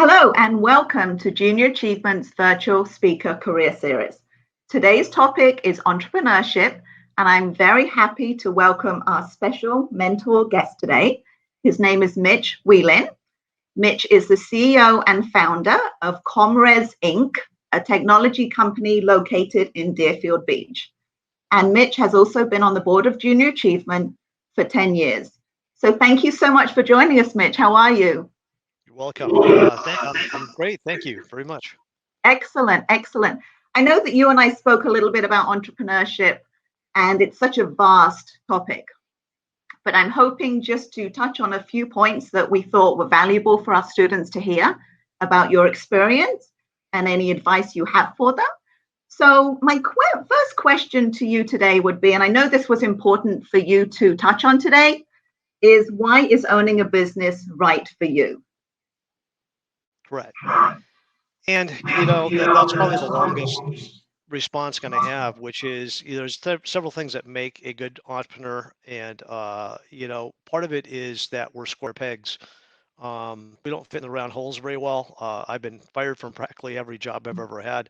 Hello and welcome to Junior Achievement's Virtual Speaker Career Series. Today's topic is entrepreneurship, and I'm very happy to welcome our special mentor guest today. His name is Mitch Welin. Mitch is the CEO and founder of ComRes Inc., a technology company located in Deerfield Beach. And Mitch has also been on the board of Junior Achievement for 10 years. So thank you so much for joining us, Mitch. How are you? You're welcome. I'm great. Thank you very much. Excellent, excellent. I know that you and I spoke a little bit about entrepreneurship, and it's such a vast topic. But I'm hoping just to touch on a few points that we thought were valuable for our students to hear about your experience and any advice you have for them. So my first question to you today would be, and I know this was important for you to touch on today, is why is owning a business right for you? Correct. And that's probably the longest response going to have, which is there's several things that make a good entrepreneur, and part of it is that we're square pegs. We don't fit in the round holes very well. I've been fired from practically every job I've ever had.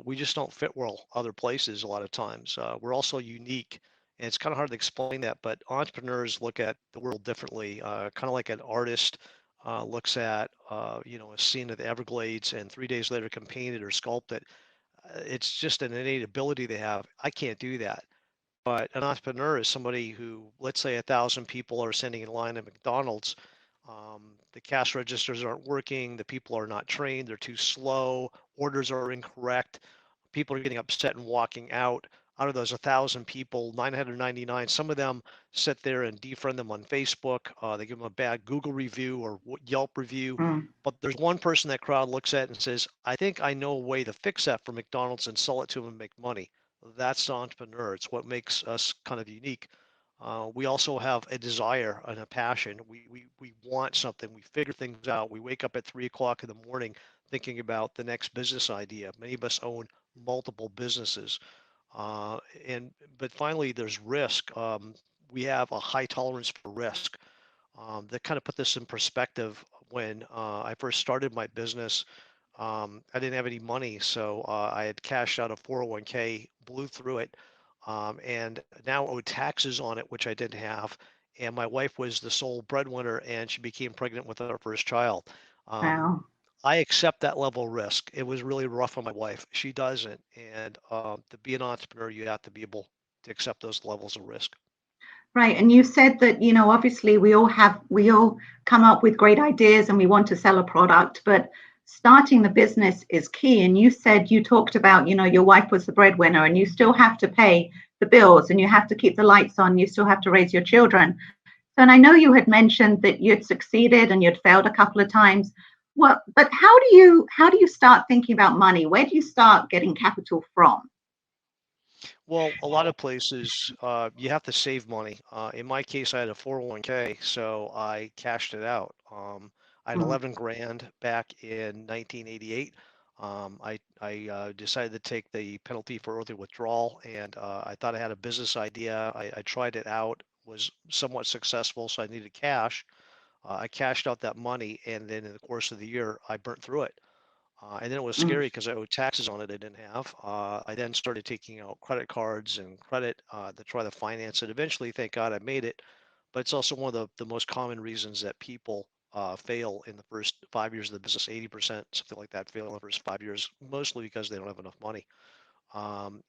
We just don't fit well other places a lot of times. We're also unique, and it's kind of hard to explain that, but entrepreneurs look at the world differently, kind of like an artist looks at a scene of the Everglades and 3 days later can paint it or sculpt it. It's just an innate ability they have. I can't do that. But an entrepreneur is somebody who, let's say 1,000 people are standing in line at McDonald's. The cash registers aren't working. The people are not trained. They're too slow. Orders are incorrect. People are getting upset and walking out. Out of those 1,000 people, 999, some of them sit there and defriend them on Facebook. They give them a bad Google review or Yelp review. But there's one person that crowd looks at and says, I think I know a way to fix that for McDonald's and sell it to them and make money. That's the entrepreneur. It's what makes us kind of unique. We also have a desire and a passion. We want something. We figure things out. We wake up at 3 o'clock in the morning thinking about the next business idea. Many of us own multiple businesses. But finally, there's risk. We have a high tolerance for risk. That kind of put this in perspective. When I first started my business, I didn't have any money, so I had cashed out a 401k, blew through it, and now owed taxes on it, which I didn't have. And my wife was the sole breadwinner, and she became pregnant with our first child. Wow. I accept that level of risk. It was really rough on my wife. She doesn't. And to be an entrepreneur, you have to be able to accept those levels of risk. Right. And you said that, obviously we all come up with great ideas and we want to sell a product, but starting the business is key. And you talked about, your wife was the breadwinner and you still have to pay the bills and you have to keep the lights on. You still have to raise your children. And I know you had mentioned that you'd succeeded and you'd failed a couple of times. Well, but how do you start thinking about money? Where do you start getting capital from? Well, a lot of places you have to save money. In my case, I had a 401k, so I cashed it out. I had 11 grand back in 1988. I decided to take the penalty for early withdrawal, and I thought I had a business idea. I tried it out, was somewhat successful, so I needed cash. I cashed out that money, and then in the course of the year, I burnt through it. And then it was scary because I owed taxes on it I didn't have. I then started taking out credit cards and credit to try to finance it. Eventually, thank God, I made it. But it's also one of the most common reasons that people fail in the first 5 years of the business. 80%, something like that, fail in the first 5 years, mostly because they don't have enough money.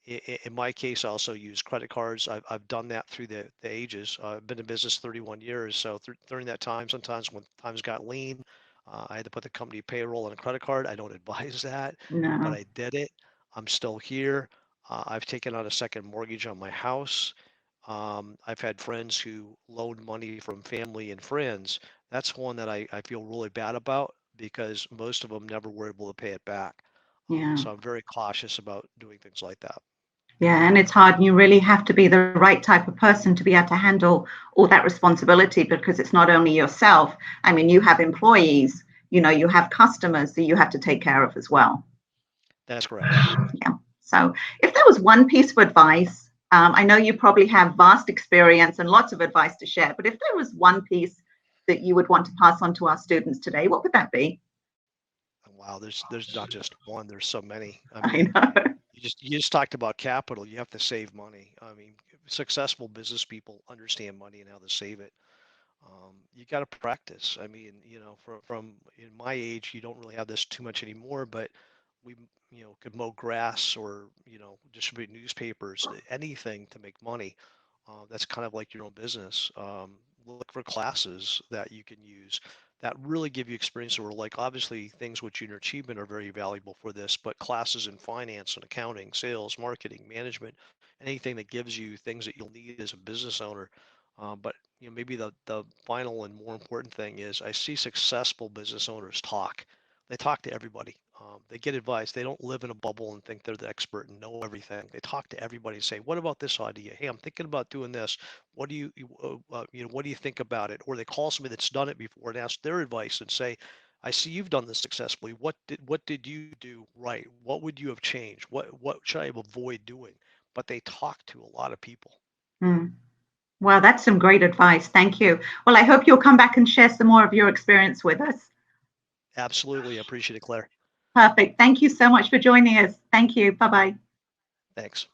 In my case, I also use credit cards. I've done that through the ages. I've been in business 31 years. So during that time, sometimes when times got lean, I had to put the company payroll on a credit card. I don't advise that, but No. I did it. I'm still here. I've taken out a second mortgage on my house. I've had friends who loaned money from family and friends. That's one that I feel really bad about because most of them never were able to pay it back. Yeah. So I'm very cautious about doing things like that. Yeah, and it's hard. And you really have to be the right type of person to be able to handle all that responsibility because it's not only yourself. I mean, you have employees, you have customers that you have to take care of as well. That's correct. Yeah. So if there was one piece of advice, I know you probably have vast experience and lots of advice to share, but if there was one piece that you would want to pass on to our students today, what would that be? Wow, there's not just one, there's so many. I I mean, know. you just talked about capital. You have to save money. I mean, successful business people understand money and how to save it. You got to practice. I mean, from in my age, you don't really have this too much anymore, but we, could mow grass or, distribute newspapers, anything to make money. That's kind of like your own business. Look for classes that you can use that really give you experience or like obviously things with junior achievement are very valuable for this, but classes in finance and accounting, sales, marketing, management, anything that gives you things that you'll need as a business owner. But maybe the final and more important thing is I see successful business owners talk. They talk to everybody. They get advice. They don't live in a bubble and think they're the expert and know everything. They talk to everybody and say, "What about this idea? Hey, I'm thinking about doing this. What do what do you think about it?" Or they call somebody that's done it before and ask their advice and say, "I see you've done this successfully. What did you do right? What would you have changed? What should I avoid doing?" But they talk to a lot of people. Mm. Well, that's some great advice. Thank you. Well, I hope you'll come back and share some more of your experience with us. Absolutely, I appreciate it, Claire. Perfect. Thank you so much for joining us. Thank you. Bye-bye. Thanks.